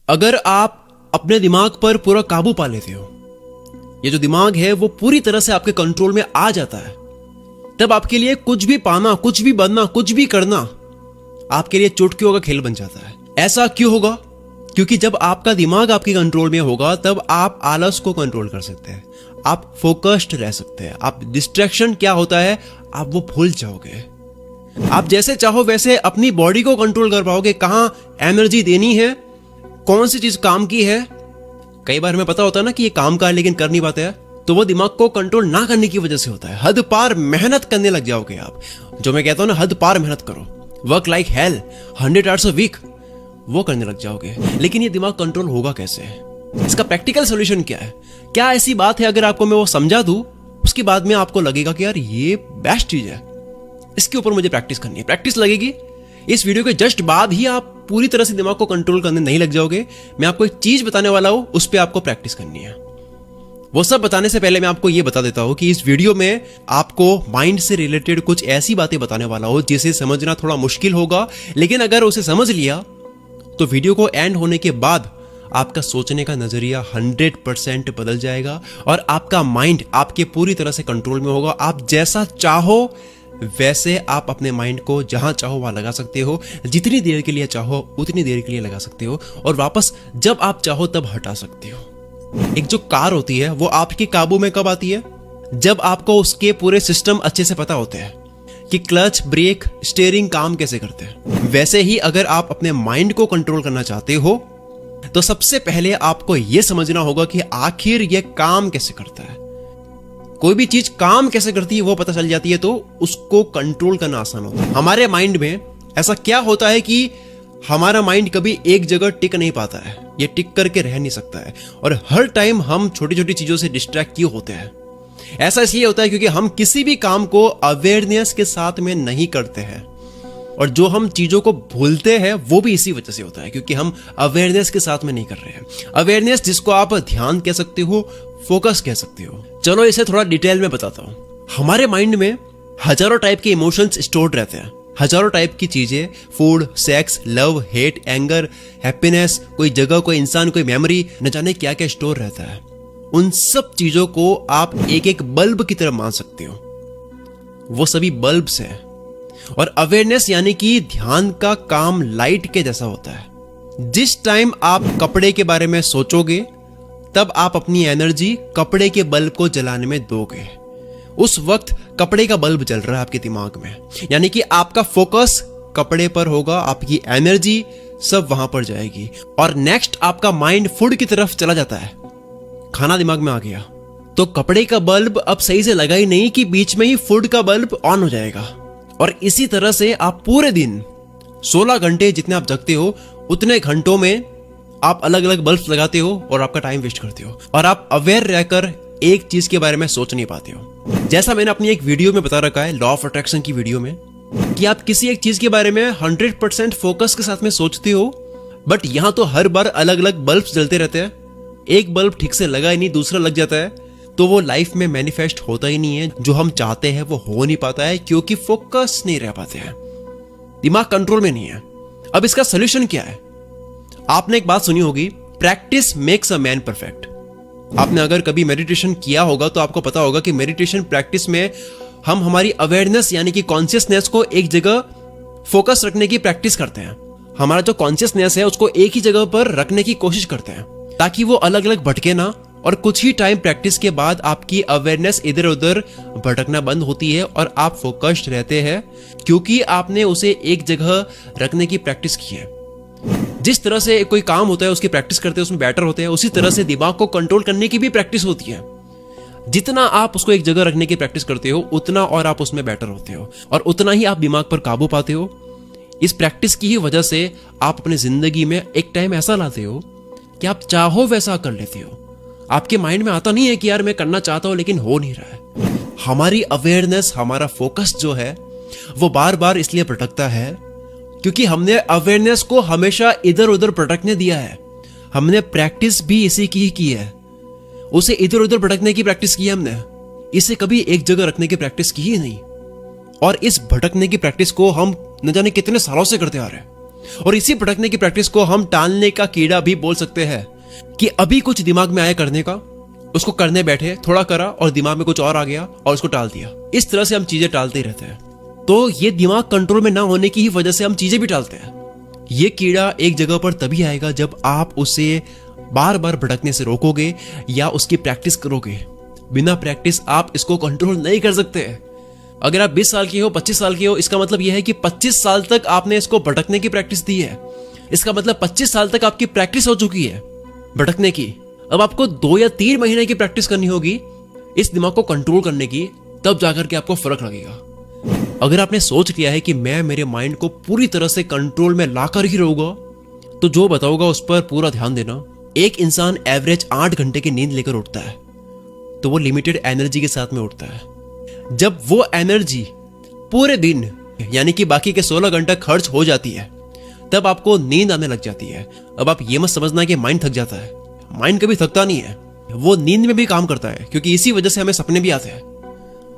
अगर आप अपने दिमाग पर पूरा काबू पा लेते हो, ये जो दिमाग है वो पूरी तरह से आपके कंट्रोल में आ जाता है, तब आपके लिए कुछ भी पाना, कुछ भी बनना, कुछ भी करना आपके लिए चुटकियों का खेल बन जाता है। ऐसा क्यों होगा? क्योंकि जब आपका दिमाग आपके कंट्रोल में होगा तब आप आलस को कंट्रोल कर सकते हैं, आप फोकस्ड रह सकते हैं, आप डिस्ट्रैक्शन क्या होता है आप वो भूल जाओगे। आप जैसे चाहो वैसे अपनी बॉडी को कंट्रोल कर पाओगे, कहां एनर्जी देनी है, कौन सी चीज काम की है। कई बार हमें पता होता है ना कि ये काम का है लेकिन कर नहीं पाते हैं, तो वो दिमाग को कंट्रोल ना करने की वजह से होता है। हद पार मेहनत करने लग जाओगे आप, जो मैं कहता हूं ना, हद पार मेहनत करो, work like hell, 100 hours a week, वो करने लग जाओगे। लेकिन ये दिमाग कंट्रोल होगा कैसे? इसका प्रैक्टिकल सॉल्यूशन क्या है? क्या ऐसी बात है अगर आपको मैं वो समझा दूं, उसके बाद में आपको लगेगा कि यार ये बेस्ट चीज है, इसके ऊपर मुझे प्रैक्टिस करनी है, प्रैक्टिस लगेगी। इस वीडियो के जस्ट बाद ही आप पूरी तरह से दिमाग को कंट्रोल करने नहीं लग जाओगे। मैं आपको एक चीज बताने वाला हूं, उस पर आपको प्रैक्टिस करनी है। वो सब बताने से पहले मैं आपको ये बता देता हूं कि इस वीडियो में आपको माइंड से रिलेटेड कुछ ऐसी बातें बताने वाला हूं जिसे समझना थोड़ा मुश्किल होगा, लेकिन अगर उसे समझ लिया तो वीडियो को एंड होने के बाद आपका सोचने का नजरिया 100% बदल जाएगा और आपका माइंड आपके पूरी तरह से कंट्रोल में होगा। आप जैसा चाहो वैसे आप अपने माइंड को जहां चाहो वहां लगा सकते हो, जितनी देर के लिए चाहो उतनी देर के लिए लगा सकते हो, और वापस जब आप चाहो तब हटा सकते हो। एक जो कार होती है वो आपके काबू में कब आती है? जब आपको उसके पूरे सिस्टम अच्छे से पता होते हैं कि क्लच, ब्रेक, स्टीयरिंग काम कैसे करते हैं। वैसे ही अगर आप अपने माइंड को कंट्रोल करना चाहते हो तो सबसे पहले आपको यह समझना होगा कि आखिर यह काम कैसे करता है। कोई भी चीज काम कैसे करती है वो पता चल जाती है तो उसको कंट्रोल करना आसान होता है। हमारे माइंड में ऐसा क्या होता है कि हमारा माइंड कभी एक जगह टिक नहीं पाता है, ये टिक करके रह नहीं सकता है, और हर टाइम हम छोटी छोटी चीजों से डिस्ट्रैक्ट क्यों होते हैं? ऐसा इसलिए होता है क्योंकि हम किसी भी काम को अवेयरनेस के साथ में नहीं करते हैं, और जो हम चीजों को भूलते हैं वो भी इसी वजह से होता है क्योंकि हम अवेयरनेस के साथ में नहीं कर रहे हैं। अवेयरनेस जिसको आप ध्यान कह सकते हो, फोकस कह सकते हो। चलो इसे थोड़ा डिटेल में बताता हूं। हमारे माइंड में हजारों टाइप के इमोशंस स्टोर्ड रहते हैं, हजारों टाइप की चीजें, food, sex, love, hate, anger, happiness, कोई जगह, कोई इंसान, कोई मेमोरी, न जाने क्या क्या स्टोर रहता है। उन सब चीजों को आप एक एक बल्ब की तरह मान सकते हो, वो सभी बल्ब्स हैं। और अवेयरनेस यानी कि ध्यान का काम लाइट के जैसा होता है। जिस टाइम आप कपड़े के बारे में सोचोगे तब आप अपनी एनर्जी कपड़े के बल्ब को जलाने में दोगे। उस वक्त कपड़े का बल्ब जल रहा है आपके दिमाग में, यानी कि आपका फोकस कपड़े पर होगा, आपकी एनर्जी सब वहां पर जाएगी। और नेक्स्ट आपका माइंड फूड की तरफ चला जाता है, खाना दिमाग में आ गया तो कपड़े का बल्ब अब सही से लगा ही नहीं कि बीच में ही फूड का बल्ब ऑन हो जाएगा। और इसी तरह से आप पूरे दिन 16 घंटे जितने आप जगते हो उतने घंटों में आप अलग अलग बल्ब लगाते हो और आपका टाइम वेस्ट करते हो, और आप अवेयर रहकर एक चीज के बारे में सोच नहीं पाते हो। जैसा मैंने अपनी एक वीडियो में बता रखा है, लॉ ऑफ अट्रैक्शन की वीडियो में, कि आप किसी एक चीज के बारे में 100% फोकस के साथ में सोचते हो, बट यहां तो हर बार अलग अलग बल्ब जलते रहते हैं। एक बल्ब ठीक से लगा ही नहीं, दूसरा लग जाता है, तो वो लाइफ में मैनिफेस्ट होता ही नहीं है। जो हम चाहते हैं वो हो नहीं पाता है क्योंकि फोकस नहीं रह पाते हैं, दिमाग कंट्रोल में नहीं है। अब इसका सोल्यूशन क्या है? आपने एक बात सुनी होगी, practice makes a man perfect. आपने अगर कभी मेडिटेशन किया होगा तो आपको पता होगा कि मेडिटेशन प्रैक्टिस में हम हमारी अवेयरनेस यानी कि कॉन्शियसनेस को एक जगह फोकस रखने की प्रैक्टिस करते हैं। हमारा जो कॉन्शियसनेस है उसको एक ही जगह पर रखने की कोशिश करते हैं ताकि वो अलग अलग भटके ना, और कुछ ही टाइम प्रैक्टिस के बाद आपकी अवेयरनेस इधर उधर भटकना बंद होती है और आप फोकस्ड रहते हैं क्योंकि आपने उसे एक जगह रखने की प्रैक्टिस की है। जिस तरह से कोई काम होता है उसकी प्रैक्टिस करते हैं, उसमें बेटर होते हैं, उसी तरह से दिमाग को कंट्रोल करने की भी प्रैक्टिस होती है। जितना आप उसको एक जगह रखने की प्रैक्टिस करते हो उतना और आप उसमें बेटर होते हो, और उतना ही आप दिमाग पर काबू पाते हो। इस प्रैक्टिस की ही वजह से आप अपनी जिंदगी में एक टाइम ऐसा लाते हो कि आप चाहो वैसा कर लेते हो। आपके माइंड में आता नहीं है कि यार मैं करना चाहता हूं लेकिन हो नहीं रहा है। हमारी अवेयरनेस, हमारा फोकस जो है वो बार बार इसलिए भटकता है क्योंकि हमने अवेयरनेस को हमेशा इधर उधर भटकने दिया है। हमने प्रैक्टिस भी इसी की ही की है, उसे इधर उधर भटकने की प्रैक्टिस की है हमने, इसे कभी एक जगह रखने की प्रैक्टिस की ही नहीं। और इस भटकने की प्रैक्टिस को हम न जाने कितने सालों से करते आ रहे हैं। और इसी भटकने की प्रैक्टिस को हम टालने का कीड़ा भी बोल सकते हैं कि अभी कुछ दिमाग में आया करने का, उसको करने बैठे, थोड़ा करा और दिमाग में कुछ और आ गया और उसको टाल दिया। इस तरह से हम चीजें टालते ही रहते हैं। तो ये दिमाग कंट्रोल में ना होने की ही वजह से हम चीजें भी टालते हैं। ये कीड़ा एक जगह पर तभी आएगा जब आप उसे बार बार भटकने से रोकोगे या उसकी प्रैक्टिस करोगे। बिना प्रैक्टिस आप इसको कंट्रोल नहीं कर सकते। अगर आप 20 साल की हो, 25 साल की हो, इसका मतलब यह है कि 25 साल तक आपने इसको भटकने की प्रैक्टिस दी है। इसका मतलब 25 साल तक आपकी प्रैक्टिस हो चुकी है भटकने की। अब आपको 2 या 3 महीने की प्रैक्टिस करनी होगी इस दिमाग को कंट्रोल करने की, तब जाकर के आपको फर्क लगेगा। अगर आपने सोच लिया है कि मैं मेरे माइंड को पूरी तरह से कंट्रोल में लाकर ही रहूंगा, तो जो बताऊंगा उस पर पूरा ध्यान देना। एक इंसान एवरेज 8 घंटे की नींद लेकर उठता है, तो वो लिमिटेड एनर्जी के साथ में उठता है। जब वो एनर्जी पूरे दिन यानी कि बाकी के 16 घंटे खर्च हो जाती है, तब आपको नींद आने लग जाती है। अब आप ये मत समझना कि माइंड थक जाता है, माइंड कभी थकता नहीं है, वो नींद में भी काम करता है, क्योंकि इसी वजह से हमें सपने भी आते हैं।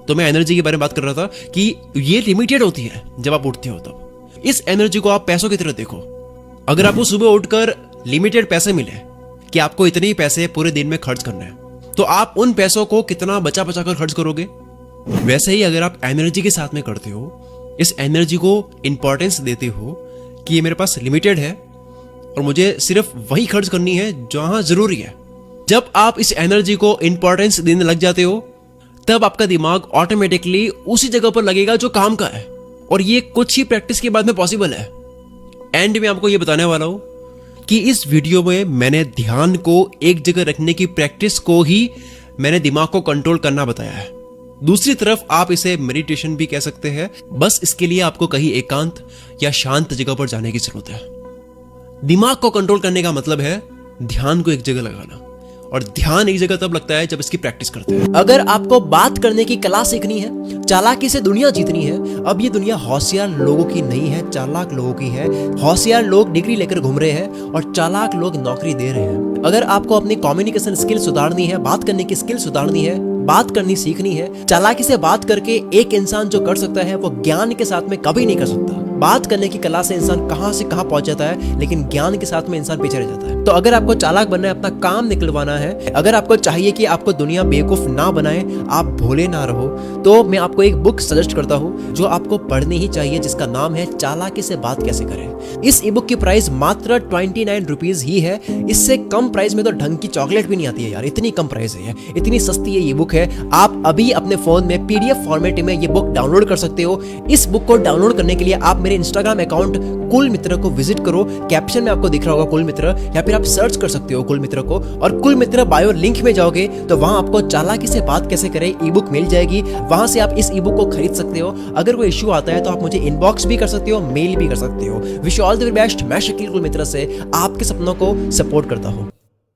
तो मैं एनर्जी के बारे में बात कर रहा था कि ये लिमिटेड होती है जब आप उठते हो तब। इस एनर्जी को आप पैसों की तरह देखो। अगर आपको सुबह उठकर लिमिटेड पैसे मिले कि आपको इतने ही पैसे पूरे दिन में खर्च करने हैं, तो आप उन पैसों को कितना बचा बचा कर खर्च करोगे। वैसे ही अगर आप एनर्जी के साथ में करते हो, इस एनर्जी को इंपॉर्टेंस देते हो कि ये मेरे पास लिमिटेड है और मुझे सिर्फ वही खर्च करनी है जहां जरूरी है, जब आप इस एनर्जी को इंपॉर्टेंस देने लग जाते हो, तब आपका दिमाग ऑटोमेटिकली उसी जगह पर लगेगा जो काम का है। और ये कुछ ही प्रैक्टिस के बाद में पॉसिबल है। एंड में आपको ये बताने वाला हूं कि इस वीडियो में मैंने ध्यान को एक जगह रखने की प्रैक्टिस को ही मैंने दिमाग को कंट्रोल करना बताया है। दूसरी तरफ आप इसे मेडिटेशन भी कह सकते हैं। बस इसके लिए आपको कहीं एकांत या शांत जगह पर जाने की जरूरत है। दिमाग को कंट्रोल करने का मतलब है ध्यान को एक जगह लगाना, और ध्यान एक जगह तब लगता है जब इसकी प्रैक्टिस करते हैं। अगर आपको बात करने की कला सीखनी है, चालाकी से दुनिया जीतनी है, अब ये दुनिया होशियार लोगों की नहीं है, चालाक लोगों की है। होशियार लोग डिग्री लेकर घूम रहे हैं और चालाक लोग नौकरी दे रहे हैं। अगर आपको अपनी कम्युनिकेशन स्किल सुधारनी है, बात करने की स्किल सुधारनी है, बात करनी सीखनी है, चालाकी से बात करके एक इंसान जो कर सकता है वो ज्ञान के साथ में कभी नहीं कर सकता। बात करने की कला से इंसान कहां से कहां पहुंच जाता है, लेकिन ज्ञान के साथ में इंसान पीछे रह जाता है। तो अगर आपको चालाक बनना है, अपना काम निकलवाना है, अगर आपको चाहिए कि आपको दुनिया बेवकूफ ना बनाए, आप भोले ना रहो, तो मैं आपको एक बुक सजेस्ट करता हूं जो आपको पढ़नी ही चाहिए, जिसका नाम है चालाकी से बात कैसे करें। इस ई बुक की प्राइस मात्र 29 रुपीज ही है। इससे कम प्राइस में तो ढंग की चॉकलेट भी नहीं आती है यार, इतनी कम प्राइस है, इतनी सस्ती ये बुक है। आप अभी अपने फोन में PDF फॉर्मेट में ये बुक डाउनलोड कर सकते हो। इस बुक को डाउनलोड करने के लिए आप मेरे इंस्टाग्राम अकाउंट कुल मित्र को विजिट करो। कैप्शन में आपको दिख रहा होगा कुल मित्र, या फिर आप सर्च कर सकते हो कुल मित्र को, और कुल मित्र बायो लिंक में जाओगे तो वहां आपको चालाकी से बात कैसे करें ई बुक मिल जाएगी। वहां से आप इस ई बुक को खरीद सकते हो। अगर कोई इश्यू आता है तो आप मुझे इनबॉक्स भी कर सकते हो, मेल भी कर सकते हो। Wish you all the best. मैं शकील कुल मित्र से आपके सपनों को सपोर्ट करता हूं।